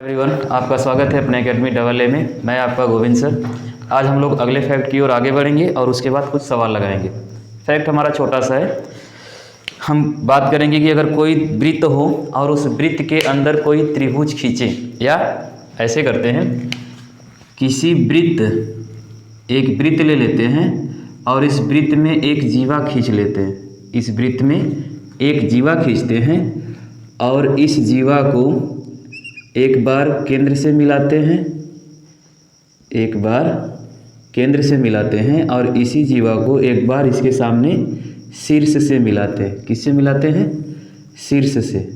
Everyone, आपका स्वागत है अपने एकेडमी डबल ए में। मैं आपका गोविंद सर। आज हम लोग अगले फैक्ट की ओर आगे बढ़ेंगे और उसके बाद कुछ सवाल लगाएंगे। फैक्ट हमारा छोटा सा है। हम बात करेंगे कि अगर कोई वृत्त हो और उस वृत्त के अंदर कोई त्रिभुज खींचे, या ऐसे करते हैं, किसी वृत्त, एक वृत्त ले लेते हैं और इस वृत्त में एक जीवा खींच लेते हैं। इस वृत्त में एक जीवा खींचते हैं और इस जीवा को एक बार केंद्र से मिलाते हैं, एक बार केंद्र से मिलाते हैं और इसी जीवा को एक बार इसके सामने शीर्ष से मिलाते हैं। किससे मिलाते हैं? शीर्ष से।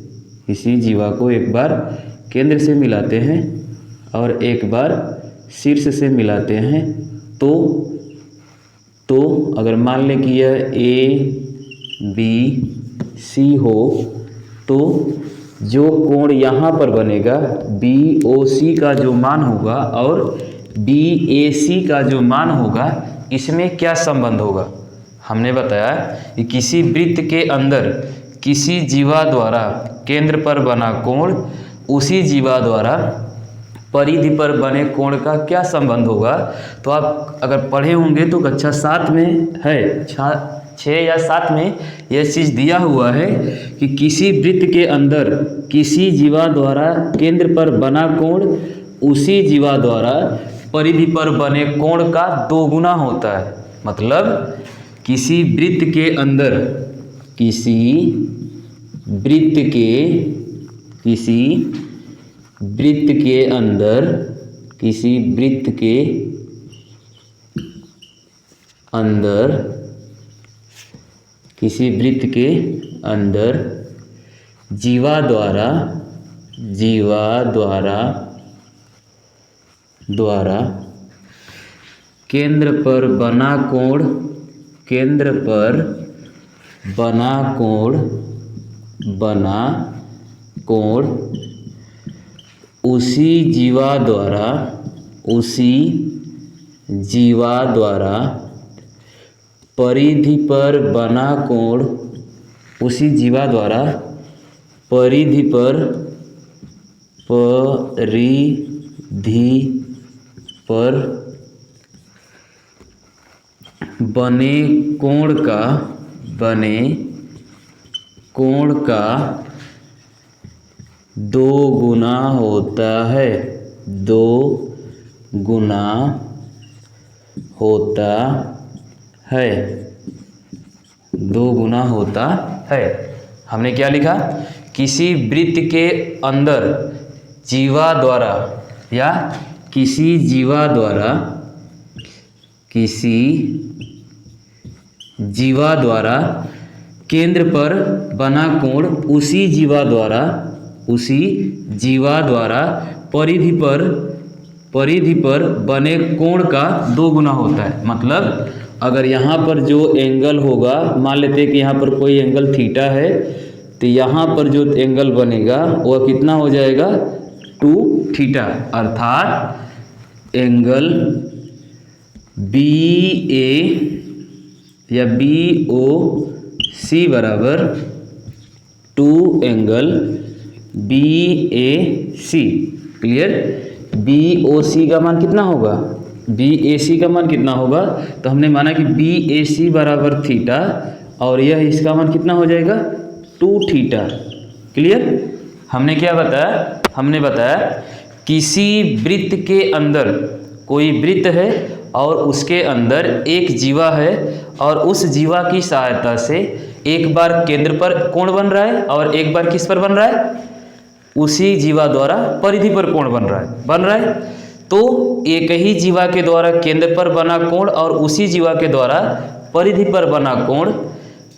इसी जीवा को एक बार केंद्र से मिलाते हैं और एक बार शीर्ष से मिलाते हैं। तो अगर मान लें कि यह ए बी सी हो, तो जो कोण यहाँ पर बनेगा BOC का जो मान होगा और BAC का जो मान होगा, इसमें क्या संबंध होगा? हमने बताया कि किसी वृत्त के अंदर किसी जीवा द्वारा केंद्र पर बना कोण उसी जीवा द्वारा परिधि पर बने कोण का क्या संबंध होगा। तो आप अगर पढ़े होंगे तो कक्षा 7 में है, 6 या 7 में यह चीज़ दिया हुआ है कि किसी वृत्त के अंदर किसी जीवा द्वारा केंद्र पर बना कोण उसी जीवा द्वारा परिधि पर बने कोण का 2 गुना होता है। मतलब किसी वृत्त के अंदर किसी वृत्त के अंदर जीवा द्वारा केंद्र पर बना कोण उसी जीवा द्वारा परिधि पर बना कोण उसी जीवा द्वारा परिधि पर बने कोण का 2 गुना होता है। 2 गुना होता है। हमने क्या लिखा? किसी वृत्त के अंदर जीवा द्वारा या किसी जीवा द्वारा केंद्र पर बना कोण उसी जीवा द्वारा परिधि पर बने कोण का 2 गुना होता है। मतलब अगर यहाँ पर जो एंगल होगा, मान लेते हैं कि यहाँ पर कोई एंगल थीटा है, तो यहाँ पर जो एंगल बनेगा वह कितना हो जाएगा? 2 थीटा। अर्थात एंगल BA या BOC बराबर 2 एंगल BAC। क्लियर? BOC का मान कितना होगा? BAC का मान कितना होगा? तो हमने माना कि BAC बराबर थीटा और यह इसका मान कितना हो जाएगा? 2 थीटा। क्लियर? हमने क्या बताया? हमने बताया किसी वृत्त के अंदर कोई वृत्त है और उसके अंदर एक जीवा है और उस जीवा की सहायता से एक बार केंद्र पर कोण बन रहा है और एक बार किस पर बन रहा है? उसी जीवा द्वारा परिधि पर कोण बन रहा है। तो एक ही जीवा के द्वारा केंद्र पर बना कोण और उसी जीवा के द्वारा परिधि पर बना कोण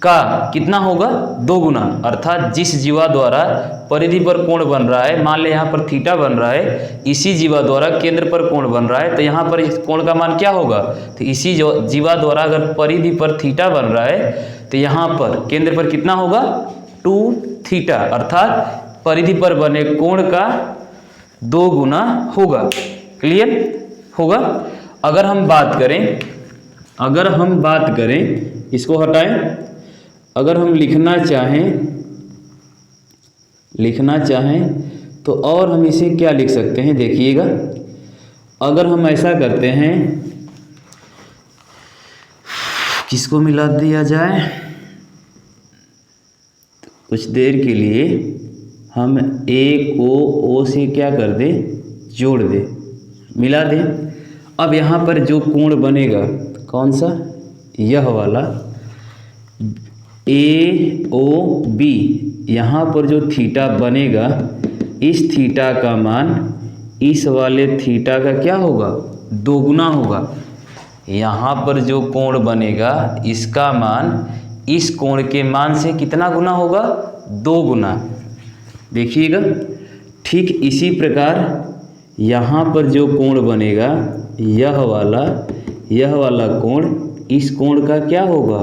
का कितना होगा? 2 गुना। अर्थात जिस जीवा द्वारा परिधि पर कोण बन रहा है, मान ले यहाँ पर थीटा बन रहा है, इसी जीवा द्वारा केंद्र पर कोण बन रहा है, तो यहाँ पर इस कोण का मान क्या होगा? तो इसी जीवा द्वारा अगर परिधि पर थीटा बन रहा है तो यहाँ पर केंद्र पर कितना होगा? 2 थीटा। अर्थात परिधि पर बने कोण का 2 गुना होगा। क्लियर होगा? अगर हम बात करें, इसको हटाएं, अगर हम लिखना चाहें तो और हम इसे क्या लिख सकते हैं देखिएगा, अगर हम ऐसा करते हैं, किसको मिला दिया जाए, कुछ देर के लिए हम ए को ओ से क्या कर दें, जोड़ दें, मिला दें। अब यहाँ पर जो कोण बनेगा कौन सा, यह वाला ए ओ बी, यहाँ पर जो थीटा बनेगा इस थीटा का मान इस वाले थीटा का क्या होगा, दोगुना होगा। यहाँ पर जो कोण बनेगा इसका मान इस कोण के मान से कितना गुना होगा, 2 गुना। देखिएगा, ठीक इसी प्रकार यहाँ पर जो कोण बनेगा यह वाला कोण इस कोण का क्या होगा,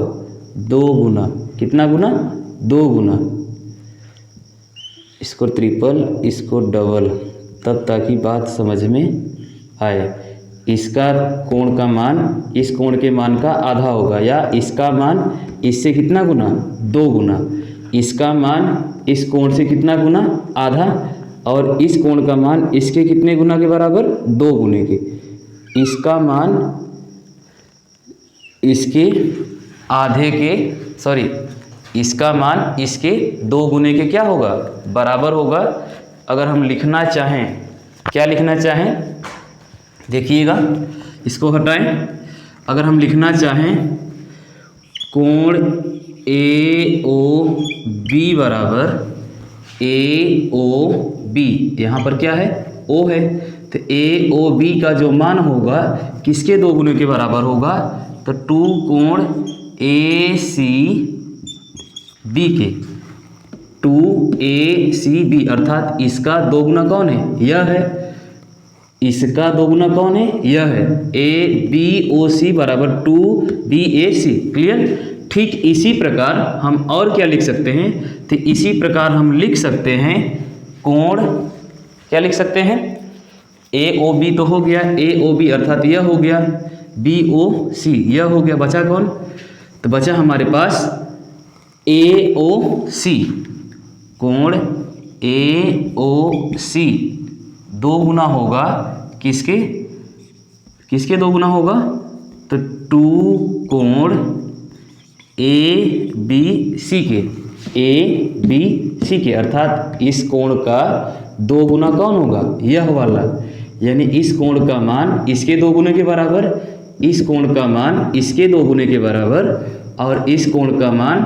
2 गुना। कितना गुना, 2 गुना। इसको ट्रिपल, इसको डबल, तब ताकि बात समझ में आए। इसका कोण का मान इस कोण के मान का आधा होगा, या इसका मान इससे कितना गुना, 2 गुना। इसका मान इस कोण से कितना गुना, आधा, और इस कोण का मान इसके कितने गुना के बराबर, 2 गुने के। इसका मान इसके आधे के, सॉरी, इसका मान इसके 2 गुने के क्या होगा, बराबर होगा। अगर हम लिखना चाहें, क्या लिखना चाहें, देखिएगा, इसको हटाएं। अगर हम लिखना चाहें कोण ए ओ बी बराबर ए ओ बी, यहाँ पर क्या है, ओ है, तो ए ओ बी का जो मान होगा किसके 2 गुने के बराबर होगा, तो 2 कोण ए सी बी के, 2ACB, अर्थात इसका 2 गुना कौन है, यह है। इसका 2 गुना कौन है, यह है। ABOC बराबर 2BAC। क्लियर। ठीक इसी प्रकार हम और क्या लिख सकते हैं, तो इसी प्रकार हम लिख सकते हैं कोण, क्या लिख सकते हैं, AOB तो हो गया, AOB अर्थात यह हो गया, BOC यह हो गया, बचा कौन, तो बचा हमारे पास AOC। कोण AOC 2 गुना होगा किसके, किसके 2 गुना होगा, तो 2 कोण ABC के, ABC के, अर्थात इस कोण का 2 गुना कौन होगा, यह वाला। यानी इस कोण का मान इसके 2 गुने के बराबर, इस कोण का मान इसके 2 गुने के बराबर, और इस कोण का मान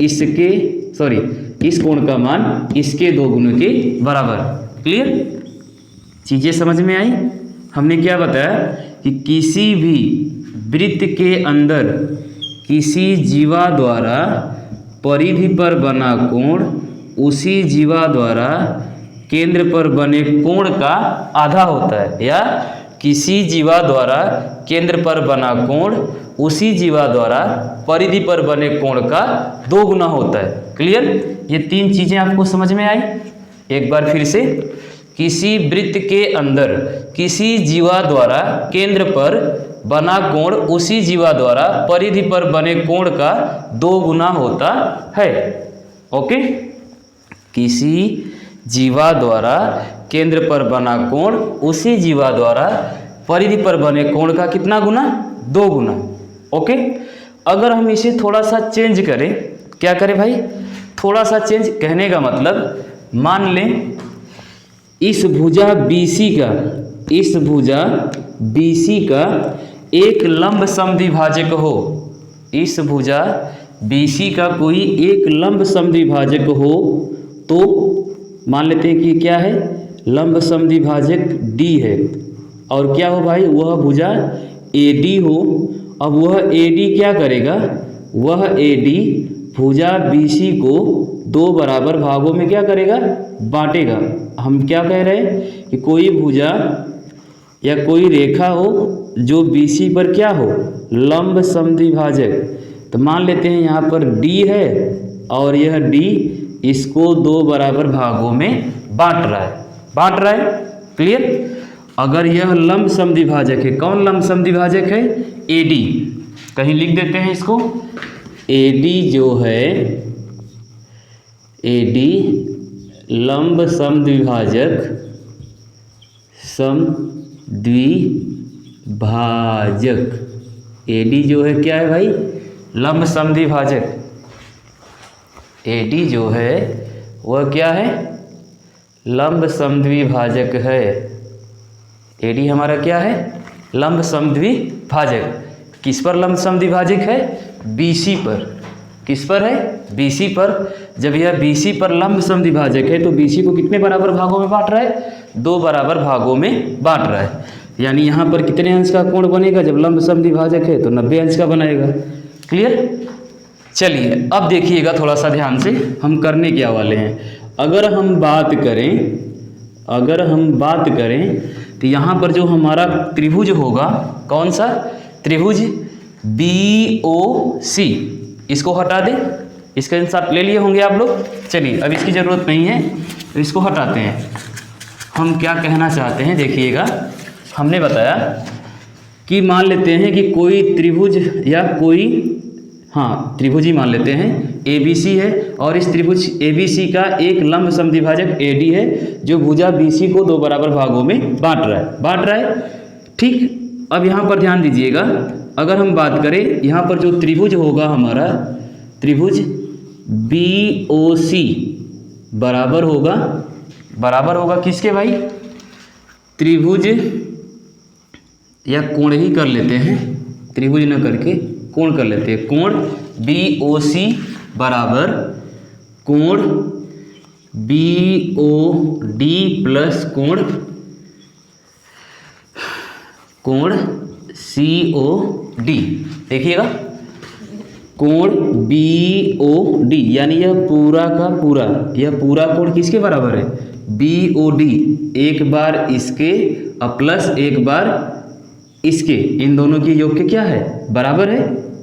इसके, सॉरी, इस कोण का मान इसके 2 गुने के बराबर। क्लियर, चीज़ें समझ में आई। हमने क्या बताया कि किसी भी वृत्त के अंदर किसी जीवा द्वारा परिधि पर बना कोण उसी जीवा द्वारा केंद्र पर बने कोण का आधा होता है, या किसी जीवा द्वारा केंद्र पर बना कोण उसी जीवा द्वारा परिधि पर बने कोण का 2 गुना होता है। क्लियर, ये 3 चीज़ें आपको समझ में आई। एक बार फिर से, किसी वृत्त के अंदर किसी जीवा द्वारा केंद्र पर बना कोण उसी जीवा द्वारा परिधि पर बने कोण का 2 गुना होता है। ओके, किसी जीवा द्वारा केंद्र पर बना कोण उसी जीवा द्वारा परिधि पर बने कोण का कितना गुना, 2 गुना। ओके, अगर हम इसे थोड़ा सा चेंज करें, क्या करें भाई, थोड़ा सा चेंज, कहने का मतलब, मान लें इस भुजा BC का, इस भुजा BC का एक लंब समद्विभाजक हो, इस भुजा BC का कोई एक लंब समद्विभाजक हो, तो मान लेते हैं कि क्या है, लंब समद्विभाजक D है, और क्या हो भाई, वह भुजा AD हो। अब वह AD क्या करेगा, वह AD भुजा BC को 2 बराबर भागों में क्या करेगा, बांटेगा। हम क्या कह रहे हैं कि कोई भुजा या कोई रेखा हो जो BC पर क्या हो, लंब समद्विभाजक। तो मान लेते हैं यहाँ पर D है, और यह D इसको 2 बराबर भागों में बांट रहा है। क्लियर। अगर यह लंब समद्विभाजक है, कौन लंब समद्विभाजक है, AD। कहीं लिख देते हैं इसको, AD जो है, AD लंब समद्विभाजक AD जो है क्या है भाई, लंब समद्विभाजक। AD जो है वह क्या है, लंब समद्विभाजक है। AD हमारा क्या है, लंब समद्विभाजक। किस पर लंब समद्विभाजक है, BC पर। किस पर है, BC पर। जब यह BC पर लंब समद्विभाजक है तो BC को कितने बराबर भागों में बांट रहा है, 2 बराबर भागों में बांट रहा है। यानी यहाँ पर कितने अंश का कोण बनेगा, जब लंब समद्विभाजक है तो 90 अंश का बनाएगा। क्लियर। चलिए अब देखिएगा थोड़ा सा ध्यान से, हम करने क्या वाले हैं। अगर हम बात करें तो यहाँ पर जो हमारा त्रिभुज होगा, कौन सा त्रिभुज, BOC, इसको हटा दें। इसका आंसर ले लिए होंगे आप लोग। चलिए अब इसकी ज़रूरत नहीं है तो इसको हटाते हैं। हम क्या कहना चाहते हैं देखिएगा, हमने बताया कि मान लेते हैं कि कोई त्रिभुज या कोई त्रिभुज ही मान लेते हैं, ABC है और इस त्रिभुज ABC का एक लंब समद्विभाजक AD है जो भुजा BC को 2 बराबर भागों में बांट रहा है। ठीक। अब यहाँ पर ध्यान दीजिएगा, अगर हम बात करें यहाँ पर जो त्रिभुज होगा हमारा, त्रिभुज BOC बराबर होगा किसके भाई, त्रिभुज, या कोण ही कर लेते हैं, त्रिभुज न करके कोण कर लेते हैं। कोण BOC बराबर कोण BOD प्लस कोण COD। देखिएगा कोण BOD यानी यह पूरा का पूरा, यह पूरा कोण किसके बराबर है, BOD। एक बार इसके और प्लस एक बार इसके, इन दोनों के योग के क्या है, बराबर है।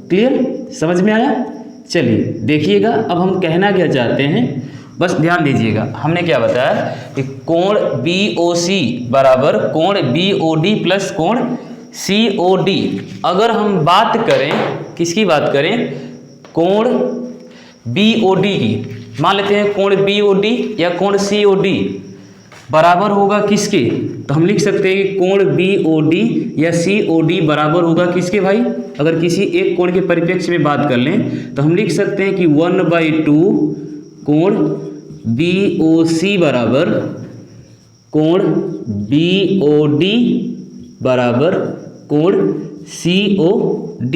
क्लियर, समझ में आया। चलिए देखिएगा अब हम कहना क्या चाहते हैं, बस ध्यान दीजिएगा। हमने क्या बताया कि कोण BOC बराबर कोण BOD प्लस कोण COD। अगर हम बात करें, किसकी बात करें, कोण BOD की, मान लेते हैं कोण BOD या कोण COD बराबर होगा किसके, तो हम लिख सकते हैं कि कोण BOD या COD बराबर होगा किसके भाई। अगर किसी एक कोण के परिप्रेक्ष्य में बात कर लें तो हम लिख सकते हैं कि 1/2 कोण BOC बराबर कोण BOD बराबर कोण COD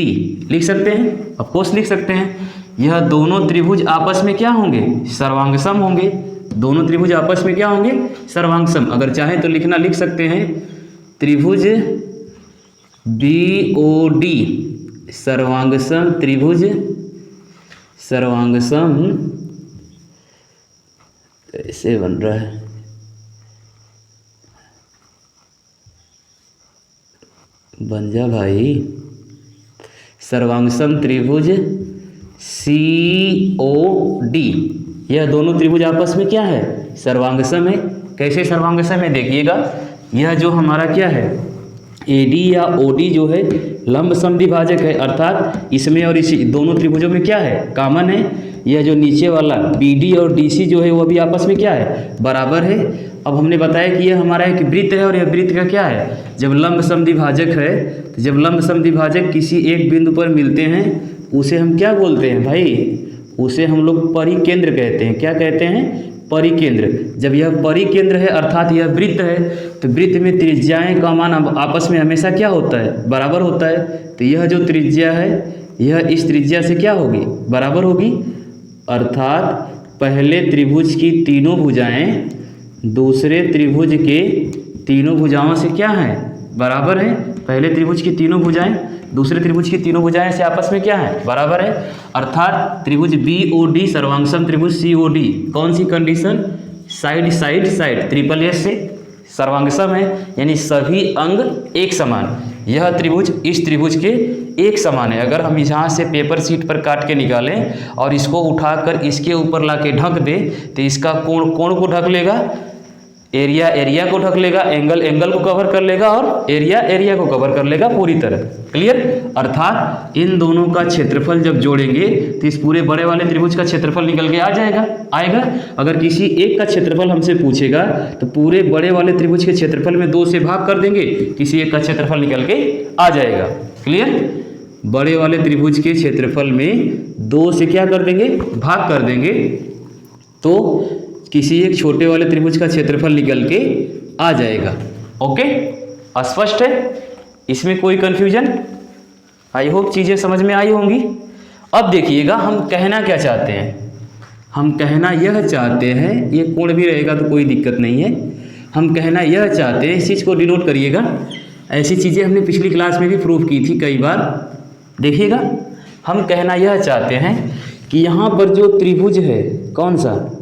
लिख सकते हैं, ऑफ कोर्स लिख सकते हैं। यह दोनों त्रिभुज आपस में क्या होंगे, सर्वांगसम होंगे। दोनों त्रिभुज आपस में क्या होंगे, सर्वांगसम। अगर चाहें तो लिख सकते हैं त्रिभुज BOD सर्वांगसम, त्रिभुज सर्वांगसम कैसे बन रहा है, बन जा भाई, सर्वांगसम त्रिभुज COD। यह दोनों त्रिभुज आपस में क्या है, सर्वांगसम है। कैसे सर्वांगसम है देखिएगा, यह जो हमारा क्या है AD या OD जो है लंब समद्विभाजक है, अर्थात इसमें और इसी दोनों त्रिभुजों में क्या है, कॉमन है। यह जो नीचे वाला BD और DC जो है वह भी आपस में क्या है, बराबर है। अब हमने बताया कि यह हमारा एक वृत्त है और यह वृत्त का क्या है, जब लंब समद्विभाजक है, तो जब लंब समद्विभाजक किसी एक बिंदु पर मिलते हैं उसे हम क्या बोलते हैं भाई, उसे हम लोग परिकेंद्र कहते हैं। क्या कहते हैं, परिकेंद्र। जब यह परिकेंद्र है अर्थात यह वृत्त है, तो वृत्त में त्रिज्याएं का मान आपस में हमेशा क्या होता है, बराबर होता है। तो यह जो त्रिज्या है यह इस त्रिज्या से क्या होगी, बराबर होगी। अर्थात पहले त्रिभुज की तीनों भुजाएं दूसरे त्रिभुज के तीनों भुजाओं से क्या हैं, बराबर हैं। पहले त्रिभुज की तीनों भुजाएं दूसरे त्रिभुज की तीनों भुजाएं से आपस में क्या है, बराबर है। अर्थात त्रिभुज BOD सर्वांगसम त्रिभुज COD, कौन सी condition, side side side, triple S से सर्वांगसम है, यानी सभी अंग एक समान। यह त्रिभुज इस त्रिभुज के एक समान है। अगर हम यहाँ से पेपर शीट पर काट के निकालें और इसको उठाकर इसके ऊपर ला के ढक दें तो इसका कोण को ढक लेगा, एरिया एरिया को ढक लेगा, एंगल एंगल को कवर कर लेगा और एरिया एरिया को कवर कर लेगा पूरी तरह। क्लियर? अर्थात इन दोनों का क्षेत्रफल जब जोड़ेंगे तो इस पूरे बड़े वाले त्रिभुज का क्षेत्रफल निकल के आएगा। अगर किसी एक का क्षेत्रफल हमसे पूछेगा तो पूरे बड़े वाले त्रिभुज के क्षेत्रफल में 2 से भाग कर देंगे, किसी एक का क्षेत्रफल निकल के आ जाएगा। क्लियर? बड़े वाले त्रिभुज के क्षेत्रफल में 2 से क्या कर देंगे? भाग कर देंगे, तो किसी एक छोटे वाले त्रिभुज का क्षेत्रफल निकल के आ जाएगा। ओके, स्पष्ट है? इसमें कोई कंफ्यूजन? आई होप चीज़ें समझ में आई होंगी। अब देखिएगा हम कहना क्या चाहते हैं। हम कहना यह चाहते हैं, ये कोण भी रहेगा तो कोई दिक्कत नहीं है। हम कहना यह चाहते हैं, इस चीज़ को डिनोट करिएगा। ऐसी चीज़ें हमने पिछली क्लास में भी प्रूव की थी कई बार। देखिएगा, हम कहना यह चाहते हैं कि यहाँ पर जो त्रिभुज है, कौन सा?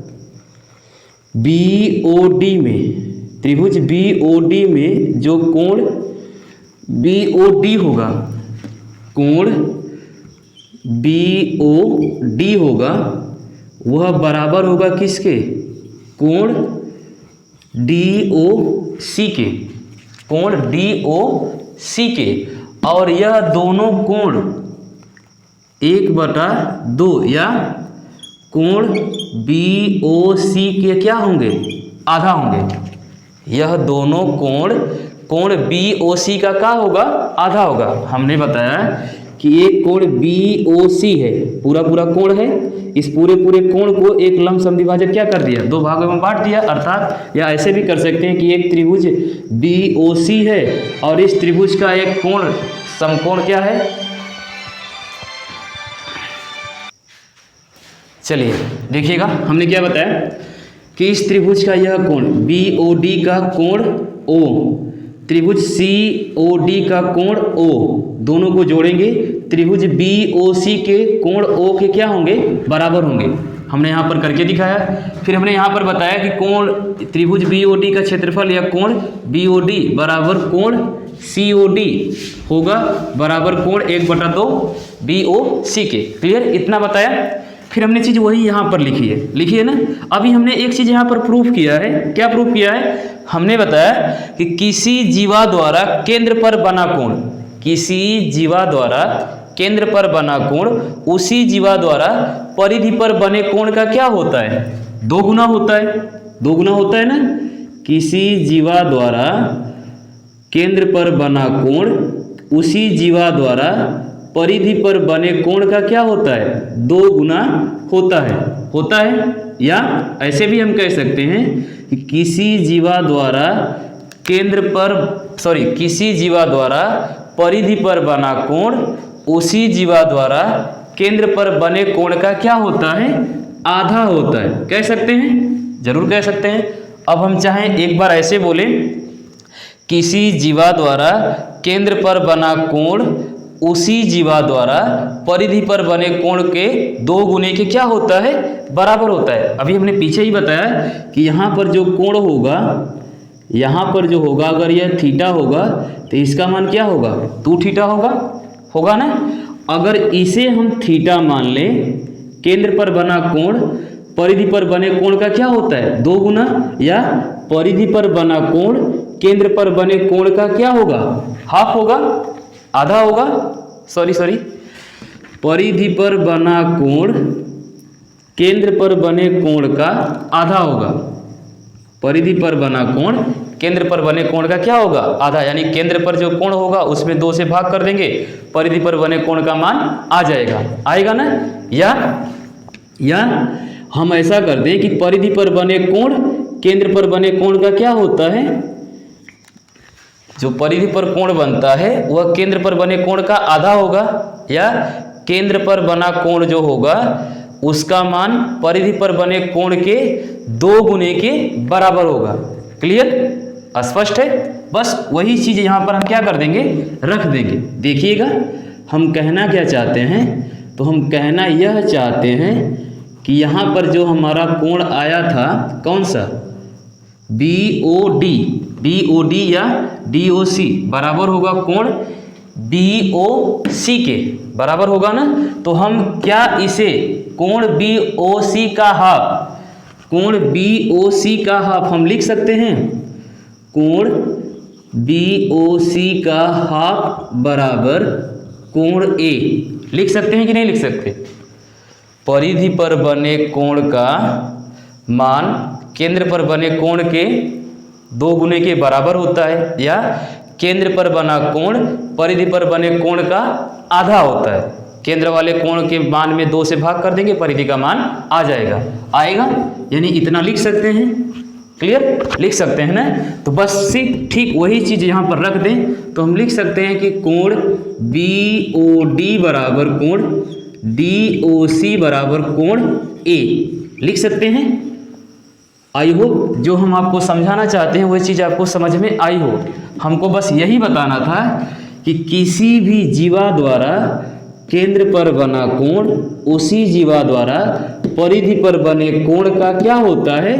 BOD में, त्रिभुज BOD में जो कोण BOD होगा, कोण BOD होगा, वह बराबर होगा किसके? कोण DOC के, कोण DOC के। और यह दोनों कोण 1/2 या कोण BOC के क्या होंगे? आधा होंगे। यह दोनों कोण BOC का क्या होगा? आधा होगा। हमने बताया कि एक कोण BOC है, पूरा कोण है। इस पूरे कोण को एक लंब समद्विभाजक क्या कर दिया? 2 भागों में बांट दिया। अर्थात या ऐसे भी कर सकते हैं कि एक त्रिभुज BOC है और इस त्रिभुज का एक कोण समकोण क्या है? चलिए देखिएगा, हमने क्या बताया कि इस त्रिभुज का यह कोण BOD का कोण O, त्रिभुज COD का कोण O, दोनों को जोड़ेंगे, त्रिभुज BOC के कोण O के क्या होंगे? बराबर होंगे। हमने यहाँ पर करके दिखाया। फिर हमने यहाँ पर बताया कि कोण त्रिभुज BOD का क्षेत्रफल या कोण BOD बराबर कोण COD होगा, बराबर कोण 1/2 BOC के। क्लियर? इतना बताया। फिर हमने चीज़ वही यहाँ पर लिखी है ना। अभी हमने एक चीज़ यहाँ पर प्रूफ किया है। क्या प्रूफ किया है? हमने बताया कि किसी जीवा द्वारा केंद्र पर बना कोण, किसी जीवा द्वारा केंद्र पर बना कोण उसी जीवा द्वारा परिधि पर बने कोण का क्या होता है? 2 गुना होता है। 2 गुना होता है ना। किसी जीवा द्वारा केंद्र पर बना कोण उसी जीवा द्वारा परिधि पर बने कोण का क्या होता है? 2 गुना होता है। या ऐसे भी हम कह सकते हैं कि किसी जीवा द्वारा परिधि पर बना कोण उसी जीवा द्वारा केंद्र पर बने कोण का क्या होता है? आधा होता है। कह सकते हैं, जरूर कह सकते हैं। अब हम चाहें एक बार ऐसे बोलें, किसी जीवा द्वारा केंद्र पर बना कोण उसी जीवा द्वारा परिधि पर बने कोण के 2 गुने के क्या होता है? बराबर होता है। अभी हमने पीछे ही बताया कि यहाँ पर जो कोण होगा, यहाँ पर जो होगा, अगर यह थीटा होगा तो इसका मान क्या होगा? 2 थीटा होगा ना। अगर इसे हम थीटा मान लें, केंद्र पर बना कोण परिधि पर बने कोण का क्या होता है? 2 गुना। या परिधि पर बना कोण केंद्र पर बने कोण का क्या होगा? हाफ होगा, आधा होगा। सॉरी, परिधि पर बना कोण केंद्र पर बने कोण का आधा होगा। परिधि पर बना कोण केंद्र पर बने कोण का क्या होगा? आधा। यानी केंद्र पर जो कोण होगा उसमें 2 से भाग कर देंगे, परिधि पर बने कोण का मान आ जाएगा। आएगा ना। या हम ऐसा कर दें कि परिधि पर बने कोण केंद्र पर बने कोण का क्या होता है? जो परिधि पर कोण बनता है वह केंद्र पर बने कोण का आधा होगा। या केंद्र पर बना कोण जो होगा उसका मान परिधि पर बने कोण के 2 गुने के बराबर होगा। क्लियर? स्पष्ट है? बस वही चीज़ यहाँ पर हम क्या कर देंगे? रख देंगे। देखिएगा, हम कहना क्या चाहते हैं? तो हम कहना यह चाहते हैं कि यहाँ पर जो हमारा कोण आया था, कौन सा? BOD या DOC बराबर होगा कोण BOC के, बराबर होगा ना। तो हम क्या इसे कोण BOC का हाफ कोण BOC का हाफ हम लिख सकते हैं, कोण BOC का हाफ बराबर कोण A, लिख सकते हैं कि नहीं लिख सकते? परिधि पर बने कोण का मान केंद्र पर बने कोण के 2 गुने के बराबर होता है, या केंद्र पर बना कोण परिधि पर बने कोण का आधा होता है। केंद्र वाले कोण के मान में 2 से भाग कर देंगे, परिधि का मान आ जाएगा, आएगा, यानी इतना लिख सकते हैं। क्लियर, लिख सकते हैं ना? तो बस ठीक वही चीज़ यहाँ पर रख दें तो हम लिख सकते हैं कि कोण BOD बराबर कोण DOC बराबर कोण A, लिख सकते हैं। आई होप जो हम आपको समझाना चाहते हैं वह चीज़ आपको समझ में आई हो। हमको बस यही बताना था कि किसी भी जीवा द्वारा केंद्र पर बना कोण उसी जीवा द्वारा परिधि पर बने कोण का क्या होता है,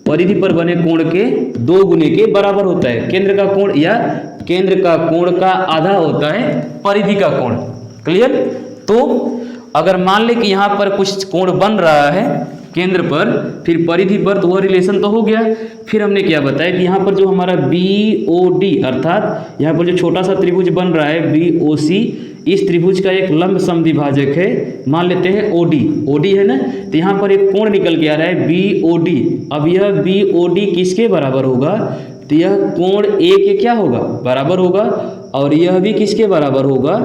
परिधि पर बने कोण के 2 गुने के बराबर होता है। केंद्र का कोण या केंद्र का कोण का आधा होता है परिधि का कोण। क्लियर? तो अगर मान ले कि यहाँ पर कुछ कोण बन रहा है केंद्र पर, फिर परिधि पर, तो वह रिलेशन तो हो गया। फिर हमने क्या बताया कि यहाँ पर जो हमारा BOD अर्थात यहाँ पर जो छोटा सा त्रिभुज बन रहा है BOC, इस त्रिभुज का एक लंब समद्विभाजक है, मान लेते हैं OD है ना। तो यहाँ पर एक कोण निकल के आ रहा है BOD। अब यह BOD किसके बराबर होगा? तो यह कोण A के क्या होगा? बराबर होगा। और यह भी किसके बराबर होगा?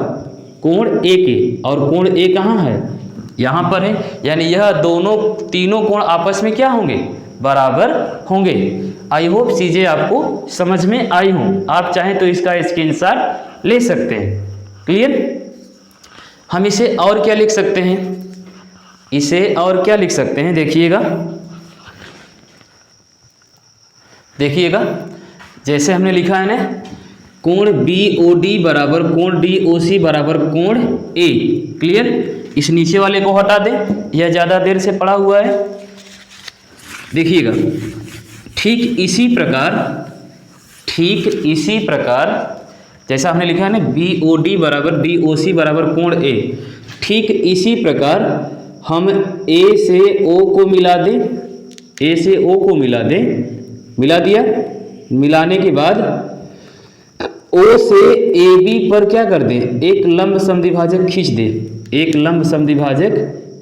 कोण A के। और कोण A कहाँ है? यहाँ पर है, यानी यह तीनों कोण आपस में क्या होंगे? बराबर होंगे। आई होप चीज़ें आपको समझ में आई हों। आप चाहें तो इसका स्क्रीनशॉट ले सकते हैं। क्लियर? हम इसे और क्या लिख सकते हैं? इसे और क्या लिख सकते हैं? देखिएगा जैसे हमने लिखा है ना, कोण BOD बराबर कोण DOC बराबर कोण A। क्लियर? इस नीचे वाले को हटा दें, यह ज़्यादा देर से पड़ा हुआ है। देखिएगा, ठीक इसी प्रकार जैसा हमने लिखा है ना BOD बराबर DOC बराबर कोण A, ठीक इसी प्रकार हम A से O को मिला दें, A से O को मिला दिया। मिलाने के बाद O से AB पर क्या कर दें? एक लंब समद्विभाजक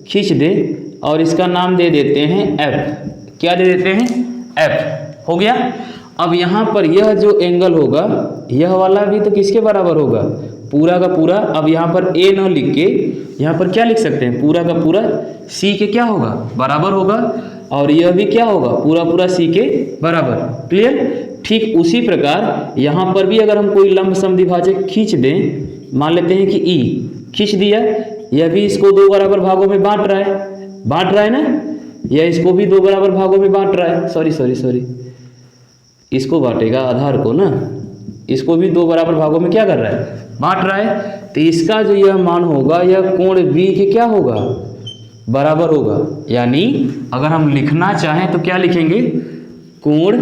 खींच दें और इसका नाम दे देते हैं F। क्या दे देते हैं? F। हो गया। अब यहाँ पर यह जो एंगल होगा, यह वाला भी तो किसके बराबर होगा? पूरा का पूरा। अब यहाँ पर A न लिख के यहाँ पर क्या लिख सकते हैं? पूरा का पूरा C के क्या होगा? बराबर होगा। और यह भी क्या होगा? पूरा पूरा C के बराबर। क्लियर? ठीक उसी प्रकार यहाँ पर भी अगर हम कोई लंब समद्विभाजक खींच दें, मान लेते हैं कि E खींच दिया, यह भी इसको 2 बराबर भागों में बांट रहा है ना, यह इसको भी 2 बराबर भागों में बांट रहा है। सॉरी, इसको बांटेगा आधार को ना, इसको भी 2 बराबर भागों में क्या कर रहा है? बांट रहा है। तो इसका जो यह मान होगा, यह कोण B के क्या होगा? बराबर होगा। यानी अगर हम लिखना चाहें तो क्या लिखेंगे? कोण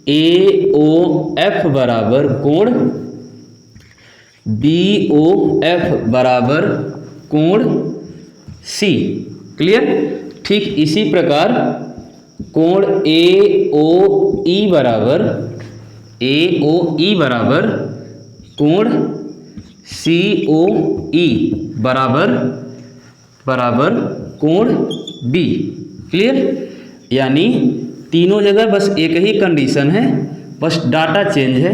AOF बराबर कोण BOF बराबर कोण C। क्लियर? ठीक इसी प्रकार कोण AOE बराबर कोण COE बराबर कोण B। क्लियर? यानी तीनों जगह बस एक ही कंडीशन है, बस डाटा चेंज है।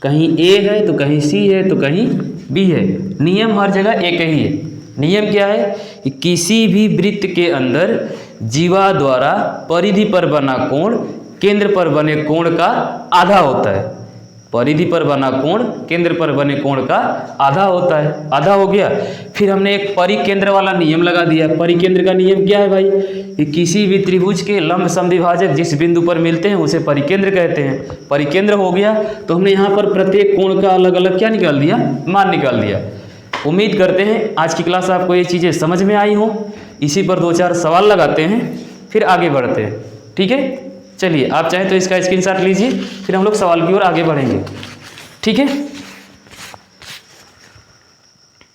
कहीं A है तो कहीं C है तो कहीं B है। नियम हर जगह एक ही है। नियम क्या है कि किसी भी वृत्त के अंदर जीवा द्वारा परिधि पर बना कोण केंद्र पर बने कोण का आधा होता है। परिधि पर बना कोण केंद्र पर बने कोण का आधा होता है। आधा हो गया। फिर हमने एक परिकेंद्र वाला नियम लगा दिया। परिकेंद्र का नियम क्या है भाई? कि किसी भी त्रिभुज के लंब समद्विभाजक जिस बिंदु पर मिलते हैं उसे परिकेंद्र कहते हैं। परिकेंद्र हो गया तो हमने यहाँ पर प्रत्येक कोण का अलग अलग क्या निकाल दिया? मान निकाल दिया। उम्मीद करते हैं आज की क्लास आपको ये चीज़ें समझ में आई हो। इसी पर 2-4 सवाल लगाते हैं, फिर आगे बढ़ते हैं। ठीक है, चलिए आप चाहें तो इसका स्क्रीनशॉट लीजिए, फिर हम लोग सवाल की ओर आगे बढ़ेंगे। ठीक है।